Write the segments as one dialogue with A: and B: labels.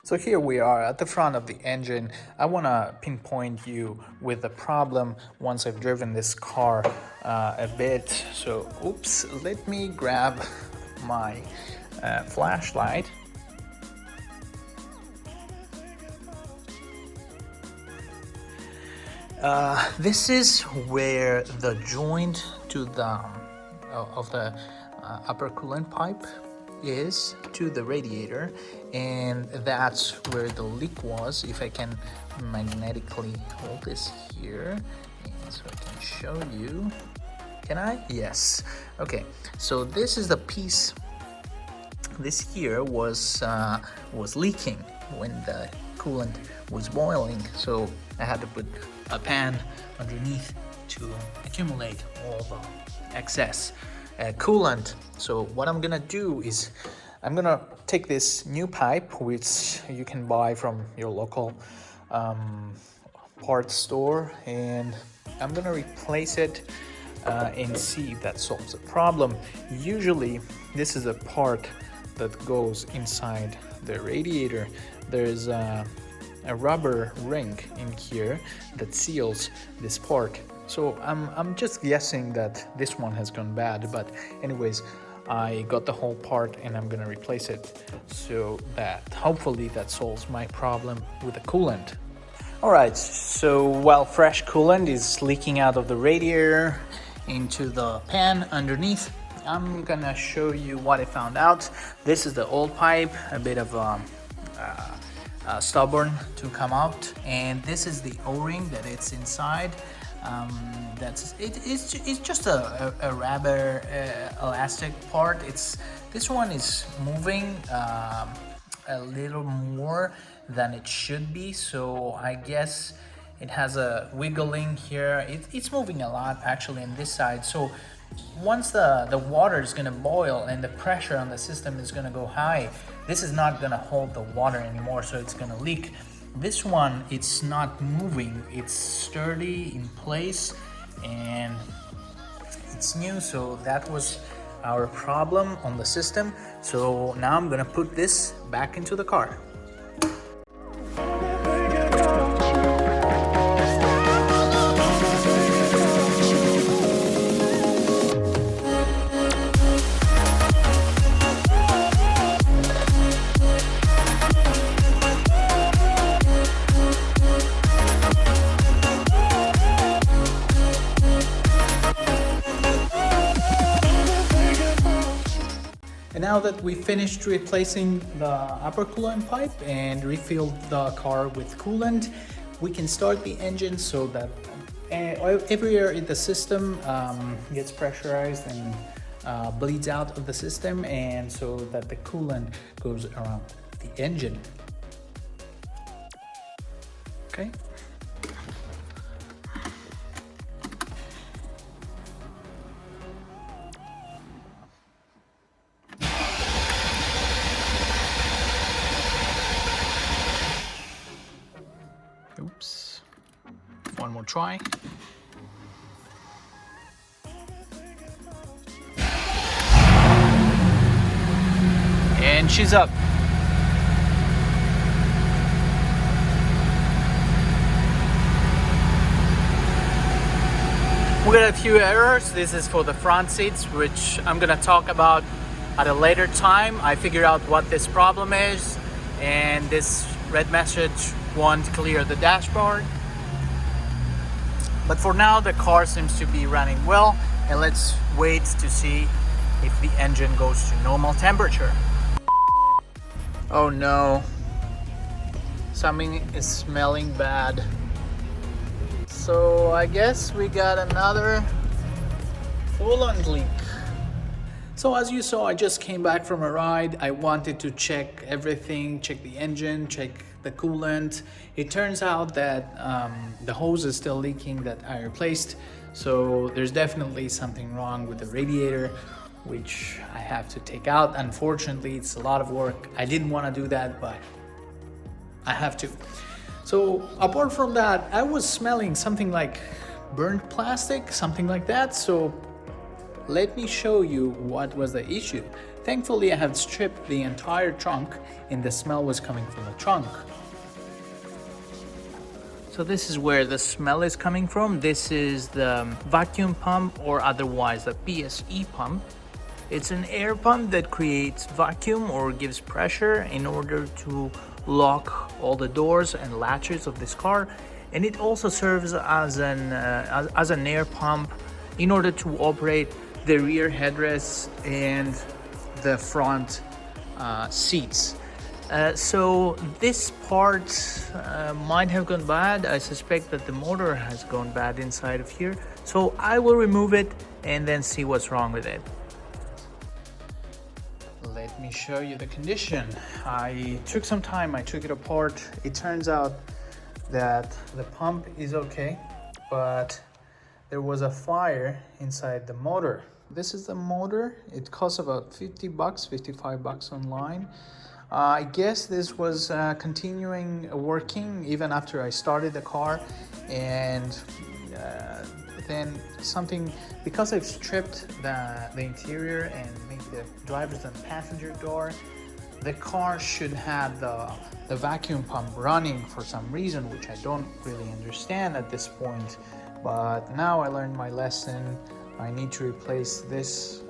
A: So here we are at the front of the engine. I want to pinpoint you with the problem once I've driven this car a bit. So, oops, let me grab my flashlight. This is where the joint to the of the upper coolant pipe is to the radiator, and that's where the leak was. If I can magnetically hold this here, and so I can show you. Can I? Yes. Okay, so this is the piece. This here was leaking when the coolant was boiling, so I had to put a pan underneath to accumulate all the excess coolant. So what I'm gonna do is I'm gonna take this new pipe, which you can buy from your local parts store, and I'm gonna replace it and see if that solves the problem. Usually this is a part that goes inside the radiator. There's a rubber ring in here that seals this part. So I'm just guessing that this one has gone bad, but anyways, I got the whole part and I'm gonna replace it so that hopefully that solves my problem with the coolant. Alright, so while fresh coolant is leaking out of the radiator into the pan underneath, I'm gonna show you what I found out. This is the old pipe, a bit of stubborn to come out, and this is the O-ring that it's inside. It's just a rubber elastic part. This one is moving a little more than it should be, so I guess it has a wiggling here. It's moving a lot actually on this side. So once the water is going to boil and the pressure on the system is going to go high, this is not going to hold the water anymore, so it's going to leak. This one, it's not moving, it's sturdy in place and it's new, so that was our problem on the system. So now I'm going to put this back into the car. And now that we finished replacing the upper coolant pipe and refilled the car with coolant, we can start the engine so that every air in the system gets pressurized and bleeds out of the system, and so that the coolant goes around the engine. Okay. Oops. One more try. And she's up. We got a few errors. This is for the front seats, which I'm gonna talk about at a later time. I figured out what this problem is, and this red message won't clear the dashboard. But for now, the car seems to be running well, and let's wait to see if the engine goes to normal temperature. Oh no, something is smelling bad. So I guess we got another coolant leak. So as you saw, I just came back from a ride. I wanted to check everything, check the engine, check the coolant. It turns out that the hose is still leaking that I replaced. So there's definitely something wrong with the radiator, which I have to take out. Unfortunately, it's a lot of work. I didn't want to do that, but I have to. So apart from that, I was smelling something like burnt plastic, something like that. So let me show you what was the issue. Thankfully, I had stripped the entire trunk and the smell was coming from the trunk. So this is where the smell is coming from. This is the vacuum pump, or otherwise the PSE pump. It's an air pump that creates vacuum or gives pressure in order to lock all the doors and latches of this car. And it also serves as an air pump in order to operate the rear headrests and the front seats. So this part might have gone bad. I suspect that the motor has gone bad inside of here. So I will remove it and then see what's wrong with it. Let me show you the condition. I took some time, I took it apart. It turns out that the pump is okay, but there was a fire inside the motor. This is the motor. It costs about 50 bucks, 55 bucks online. I guess this was continuing working even after I started the car, and then something, because I've stripped the interior and made the driver's and passenger door, the car should have the vacuum pump running for some reason, which I don't really understand at this point. But now I learned my lesson. I need to replace this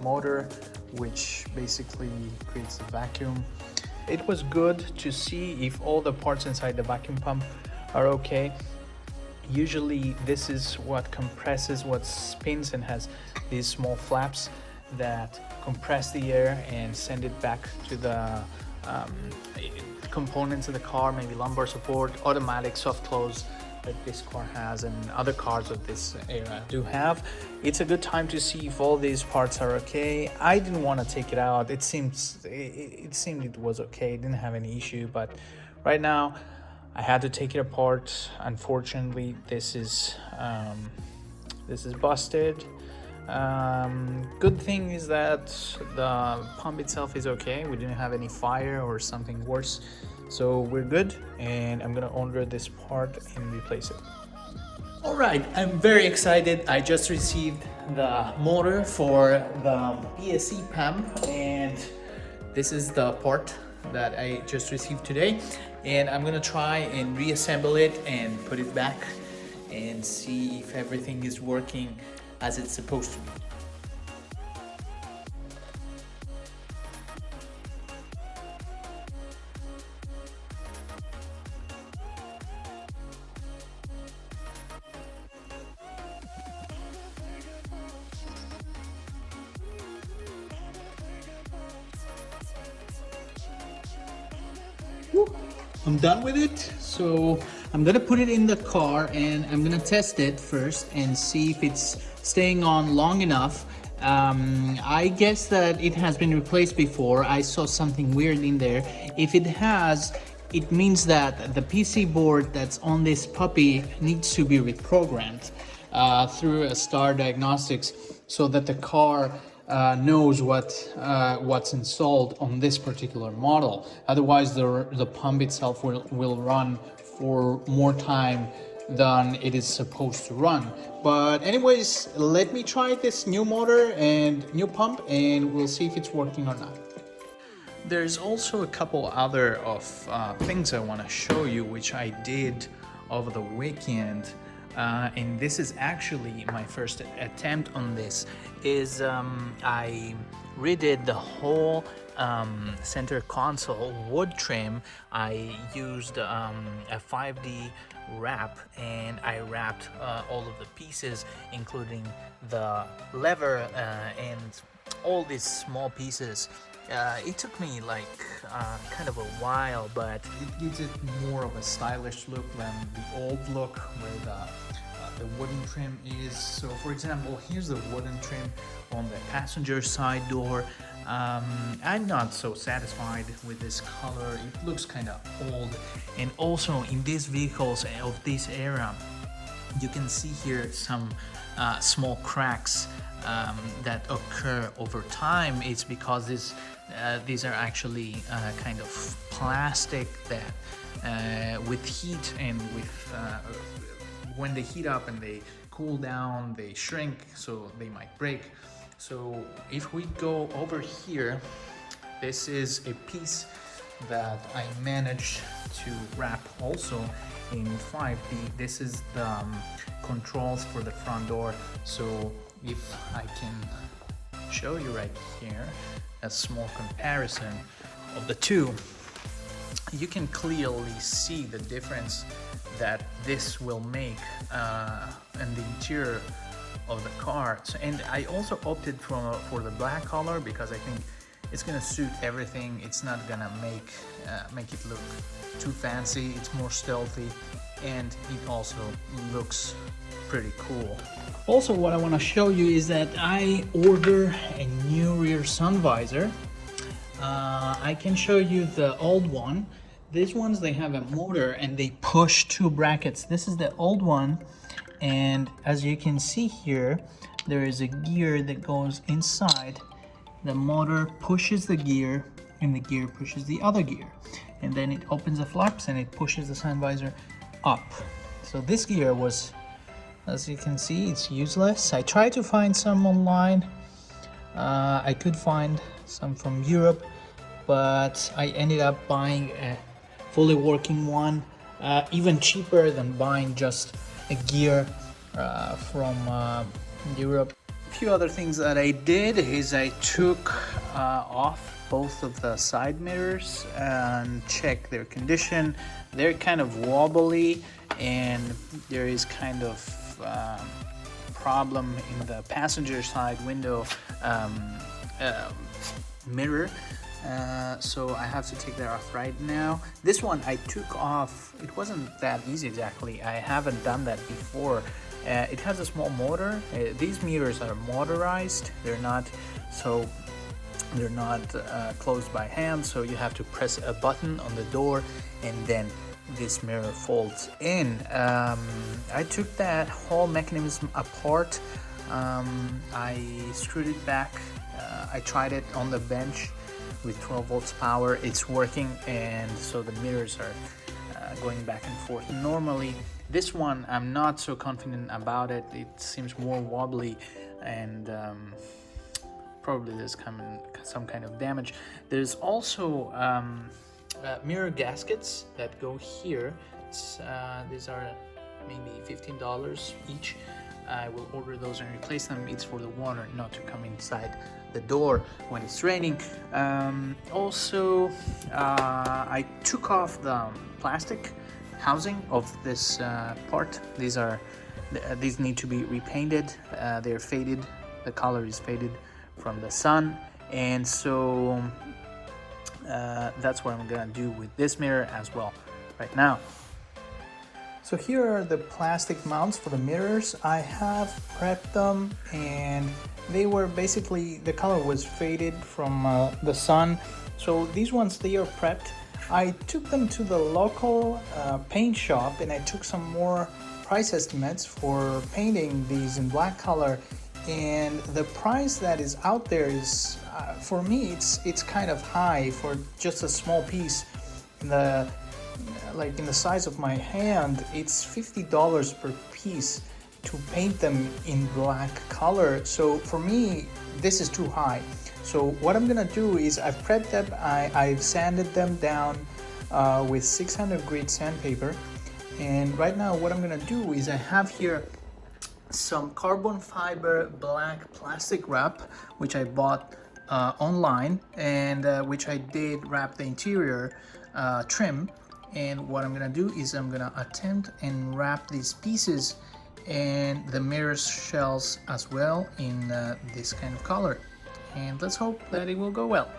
A: motor, which basically creates a vacuum. It was good to see if all the parts inside the vacuum pump are okay. Usually this is what compresses, what spins, and has these small flaps that compress the air and send it back to the components of the car, maybe lumbar support, automatic soft close that this car has and other cars of this era do have. It's a good time to see if all these parts are okay. I didn't want to take it out. It seemed it was okay. It didn't have any issue, but right now I had to take it apart. Unfortunately, this is busted. Good thing is that the pump itself is okay. We didn't have any fire or something worse, so we're good, and I'm gonna order this part and replace it. All right, I'm very excited. I just received the motor for the PSE pump, and this is the part that I just received today, and I'm gonna try and reassemble it and put it back and see if everything is working as it's supposed to be. I'm done with it, so I'm gonna put it in the car and I'm gonna test it first and see if it's staying on long enough. I guess that it has been replaced before. I saw something weird in there. If it has, it means that the PC board that's on this puppy needs to be reprogrammed through a Star Diagnostics, so that the car knows what's installed on this particular model. Otherwise, the pump itself will run for more time than it is supposed to run. But anyways, let me try this new motor and new pump, and we'll see if it's working or not. There's also a couple other of things I want to show you, which I did over the weekend. And this is actually my first attempt on this. I redid the whole center console wood trim. I used a 5D wrap, and I wrapped all of the pieces, including the lever and all these small pieces. It took me like kind of a while, but it gives it more of a stylish look than the old look where the wooden trim is. So for example, here's the wooden trim on the passenger side door. I'm not so satisfied with this color. It looks kind of old, and also in these vehicles of this era, you can see here some small cracks that occur over time. It's because these are actually kind of plastic that with heat and with when they heat up and they cool down, they shrink, so they might break. So if we go over here, this is a piece that I managed to wrap also in 5D. This is the controls for the front door. So if I can show you right here a small comparison of the two, you can clearly see the difference that this will make in the interior of the car. So, and I also opted for the black color because I think it's gonna suit everything. It's not gonna make it look too fancy. It's more stealthy, and it also looks pretty cool. Also, what I want to show you is that I ordered a new rear sun visor. I can show you the old one. These ones, they have a motor and they push two brackets. This is the old one, and as you can see here, there is a gear that goes inside. The motor pushes the gear and the gear pushes the other gear, and then it opens the flaps and it pushes the sun visor up. So this gear was, as you can see, it's useless. I tried to find some online. I could find some from Europe, but I ended up buying a fully working one, even cheaper than buying just a gear from Europe. A few other things that I did is I took off both of the side mirrors and checked their condition. They're kind of wobbly, and there is kind of problem in the passenger side window mirror. So I have to take that off right now. This one I took off. It wasn't that easy exactly. I haven't done that before. It has a small motor. These mirrors are motorized. They're not closed by hand, so you have to press a button on the door and then this mirror folds in. I took that whole mechanism apart. I screwed it back. I tried it on the bench with 12 volts power. It's working, and so the mirrors are going back and forth normally. This one I'm not so confident about it. It seems more wobbly, and probably there's some kind of damage. There's also mirror gaskets that go here. These are maybe $15 each. I will order those and replace them. It's for the water not to come inside the door when it's raining. Also, I took off the plastic housing of this part. These need to be repainted. They're faded. The color is faded from the sun, and so that's what I'm gonna do with this mirror as well right now. So here are the plastic mounts for the mirrors. I have prepped them, and they were basically, the color was faded from the sun. So these ones, they are prepped. I took them to the local paint shop, and I took some more price estimates for painting these in black color. And the price that is out there is, for me, it's kind of high for just a small piece. Like in the size of my hand, it's $50 per piece to paint them in black color. So for me, this is too high. So what I'm gonna do is I've prepped them. I've sanded them down with 600 grit sandpaper. And right now what I'm gonna do is I have here some carbon fiber black plastic wrap, which I bought online, and which I did wrap the interior trim. And what I'm gonna do is I'm gonna attempt and wrap these pieces and the mirror shells as well in this kind of color. And let's hope that it will go well.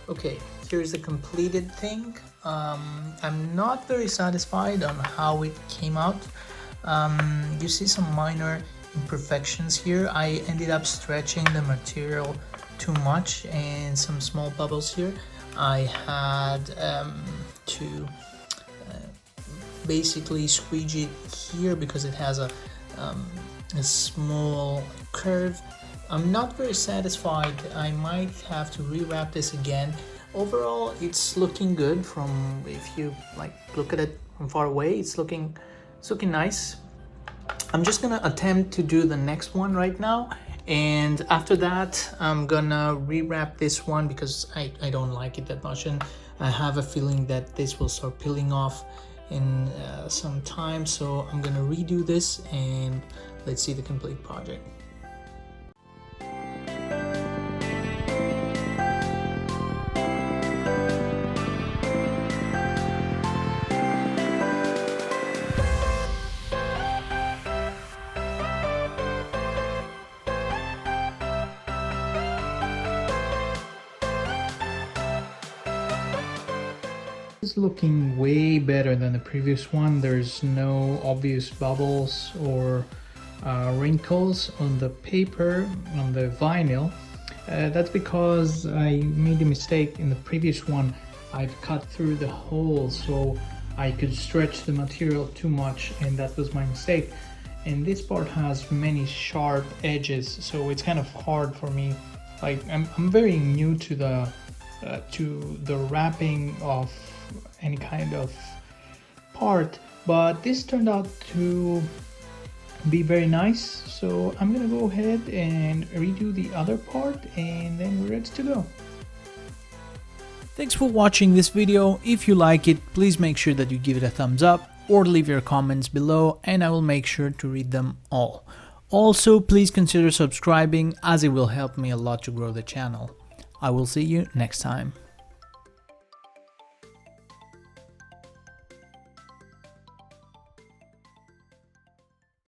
A: Okay, here's the completed thing. I'm not very satisfied on how it came out. You see some minor imperfections here. I ended up stretching the material too much and some small bubbles here. I had to basically squeegee it here because it has a small curve. I'm not very satisfied. I might have to rewrap this again. Overall, it's looking good from, if you like look at it from far away, it's looking nice. I'm just gonna attempt to do the next one right now, and after that I'm gonna rewrap this one because I don't like it that much, and I have a feeling that this will start peeling off in some time. So I'm gonna redo this and let's see the complete project. It's looking way better than the previous one. There's no obvious bubbles or wrinkles on the paper, on the vinyl. That's because I made a mistake in the previous one. I've cut through the hole so I could stretch the material too much, and that was my mistake. And this part has many sharp edges, so it's kind of hard for me. Like I'm very new to the wrapping of any kind of part, but this turned out to be very nice. So I'm gonna go ahead and redo the other part, and then we're ready to go. Thanks for watching this video. If you like it, please make sure that you give it a thumbs up or leave your comments below, and I will make sure to read them all. Also, please consider subscribing, as it will help me a lot to grow the channel. I will see you next time.